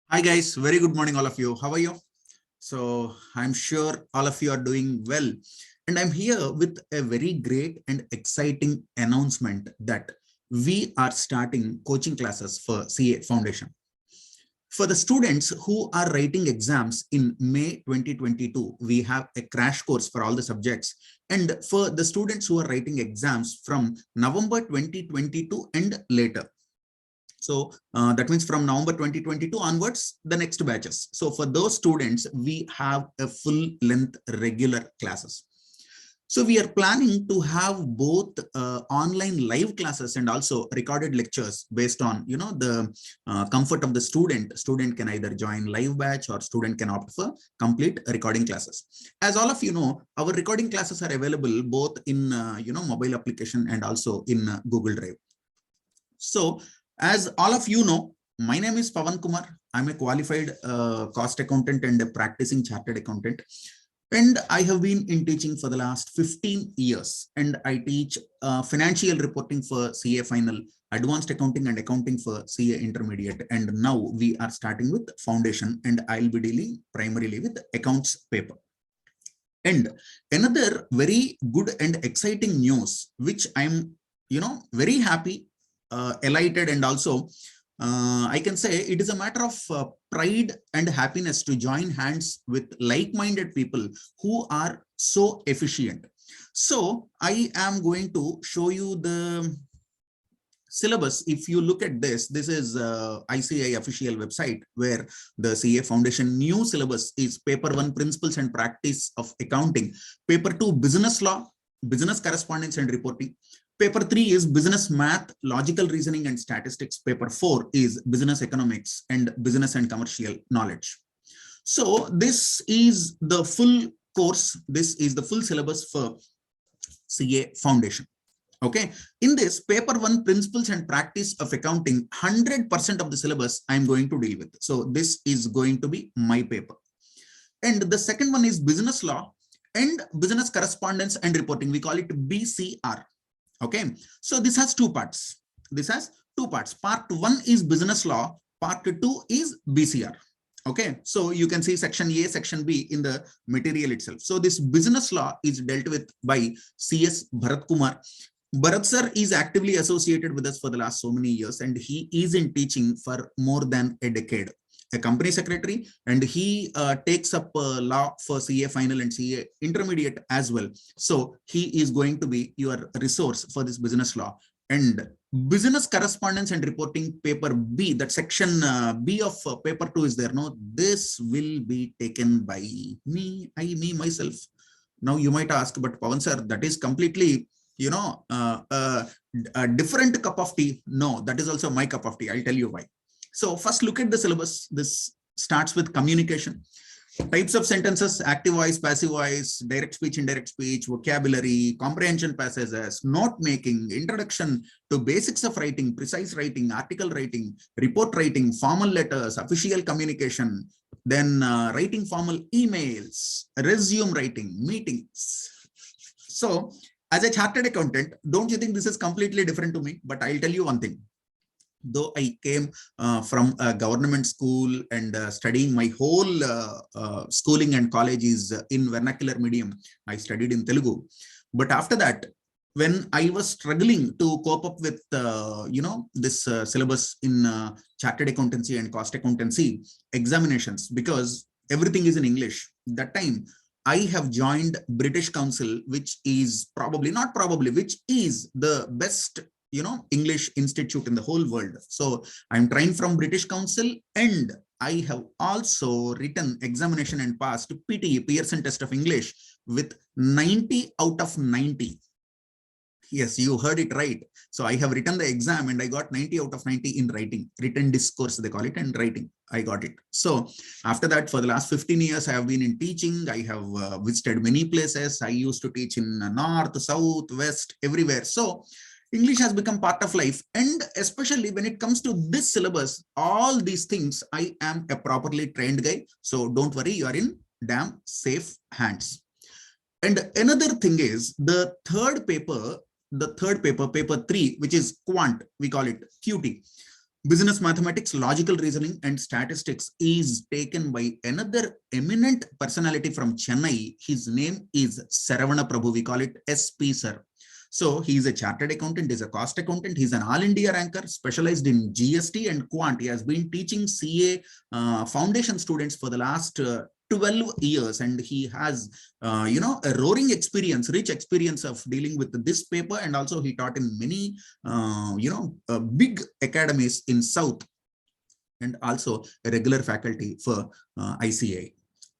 Hi guys, very good morning all of you. How are you? So I'm sure all of you are doing well. And I'm here with a very great and exciting announcement that we are starting coaching classes for CA Foundation. For the students who are writing exams in May 2022, we have a crash course for all the subjects. And for the students who are writing exams from November 2022 and later, so that means from November 2022 onwards, the next batches. So for those students, we have a full length regular classes. So we are planning to have both online live classes and also recorded lectures based on, the comfort of the student. Student can either join live batch or student can opt for complete recording classes. As all of you know, our recording classes are available both in, mobile application and also in Google Drive. So as all of you know, my name is Pavan Kumar. I'm a qualified cost accountant and a practicing chartered accountant. And I have been in teaching for the last 15 years. And I teach financial reporting for CA Final, advanced accounting and accounting for CA Intermediate. And now we are starting with foundation and I'll be dealing primarily with accounts paper. And another very good and exciting news, which I'm, very happy, elated, and also I can say it is a matter of pride and happiness to join hands with like-minded people who are so efficient. So I am going to show you the syllabus. If you look at this is ICA official website where the CA Foundation new syllabus is paper 1 principles and practice of accounting, paper 2 business law, business correspondence and reporting, paper 3 is business math, logical reasoning and statistics. Paper 4 is business economics and business and commercial knowledge. So this is the full course. This is the full syllabus for CA Foundation. Okay. In this paper 1 principles and practice of accounting, 100% of the syllabus I'm going to deal with. So this is going to be my paper. And the second one is business law and business correspondence and reporting. We call it BCR. Okay, so this has two parts. This has two parts. Part 1 is business law. Part 2 is BCR. Okay, so you can see section A, section B in the material itself. So this business law is dealt with by CS Bharat Kumar. Bharat sir is actively associated with us for the last so many years, and he is in teaching for more than a decade. A company secretary, and he takes up law for CA Final and CA Intermediate as well. So he is going to be your resource for this business law. And business correspondence and reporting paper B, that section B of paper 2 is there. No, this will be taken by me, myself. Now you might ask, but Pavan sir, that is completely, a different cup of tea. No, that is also my cup of tea. I'll tell you why. So first look at the syllabus. This starts with communication. Types of sentences: active voice, passive voice, direct speech, indirect speech, vocabulary, comprehension passages, note making, introduction to basics of writing, precise writing, article writing, report writing, formal letters, official communication, then writing formal emails, resume writing, meetings. So as a chartered accountant, don't you think this is completely different to me? But I'll tell you one thing. Though I came from a government school and studying my whole schooling and college is in vernacular medium, I studied in Telugu. But after that, when I was struggling to cope up with, this syllabus in chartered accountancy and cost accountancy examinations, because everything is in English, that time I have joined British Council, which is which is the best English institute in the whole world. So I'm trained from British Council, and I have also written examination and passed PTE, Pearson Test of English, with 90 out of 90. Yes, you heard it right. So I have written the exam and I got 90 out of 90 in writing, written discourse, they call it, and writing. I got it. So after that, for the last 15 years, I have been in teaching. I have visited many places. I used to teach in North, South, West, everywhere. So English has become part of life, and especially when it comes to this syllabus, all these things, I am a properly trained guy. So don't worry, you are in damn safe hands. And another thing is the third paper, paper 3, which is quant, we call it QT. Business mathematics, logical reasoning, and statistics is taken by another eminent personality from Chennai. His name is Saravana Prabhu. We call it SP Sir. So he is a chartered accountant, he's a cost accountant, he's an all India ranker, specialized in GST and quant. He has been teaching CA foundation students for the last 12 years, and he has a roaring experience, rich experience of dealing with this paper, and also he taught in many big academies in South, and also a regular faculty for ICA.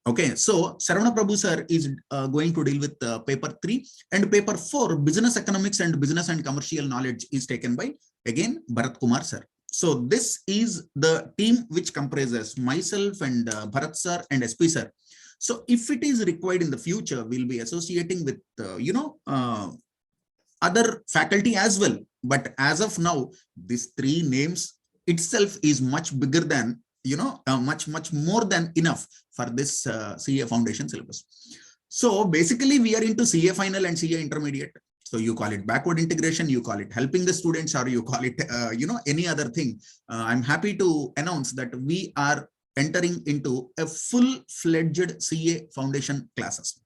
Okay, so Saravana Prabhu sir is going to deal with paper 3, and paper 4, business economics and business and commercial knowledge, is taken by again Bharat Kumar sir. So this is the team which comprises myself and Bharat sir and SP sir. So if it is required in the future, we'll be associating with other faculty as well. But as of now, these 3 names itself is much bigger than much more than enough for this CA foundation syllabus. So basically we are into CA final and CA intermediate. So you call it backward integration, you call it helping the students, or you call it any other thing. I'm happy to announce that we are entering into a full-fledged CA foundation classes.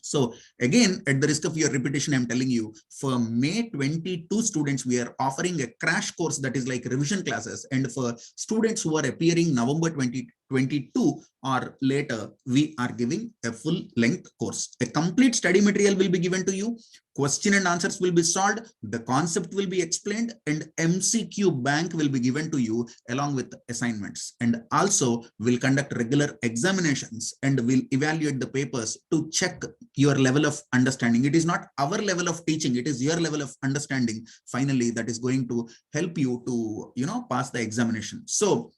So again, at the risk of your repetition, I'm telling you, for May 22 students, we are offering a crash course that is like revision classes. And for students who are appearing November 2022 or later, we are giving a full length course. A complete study material will be given to you. Question and answers will be solved. The concept will be explained, and MCQ bank will be given to you along with assignments. And also we'll conduct regular examinations and we'll evaluate the papers to check your level of understanding. It is not our level of teaching, it is your level of understanding finally that is going to help you to pass the examination. So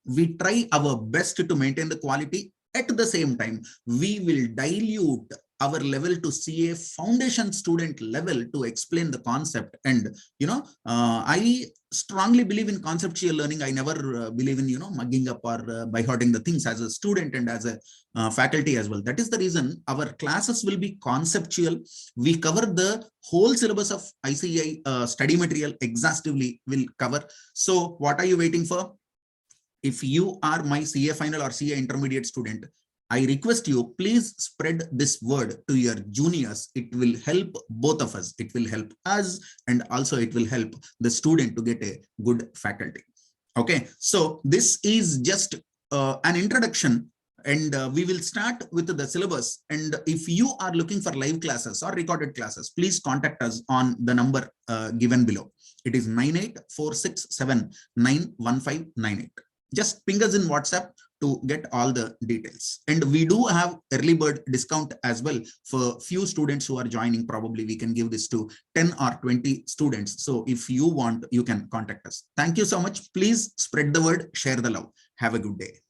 we try our best to maintain the quality. At the same time, we will dilute our level to CA foundation student level to explain the concept. And I strongly believe in conceptual learning. I never believe in mugging up or by hearting the things as a student and as a faculty as well. That is the reason our classes will be conceptual. We cover the whole syllabus of ICA study material exhaustively, will cover. So what are you waiting for? If you are my CA final or CA intermediate student, I request you, please spread this word to your juniors. It will help both of us. It will help us, and also it will help the student to get a good faculty. Okay, so this is just an introduction, and we will start with the syllabus. And if you are looking for live classes or recorded classes, please contact us on the number given below. It is 9846791598. Just ping us in WhatsApp to get all the details. And we do have early bird discount as well for few students who are joining. Probably we can give this to 10 or 20 students. So if you want, you can contact us. Thank you so much. Please spread the word, share the love. Have a good day.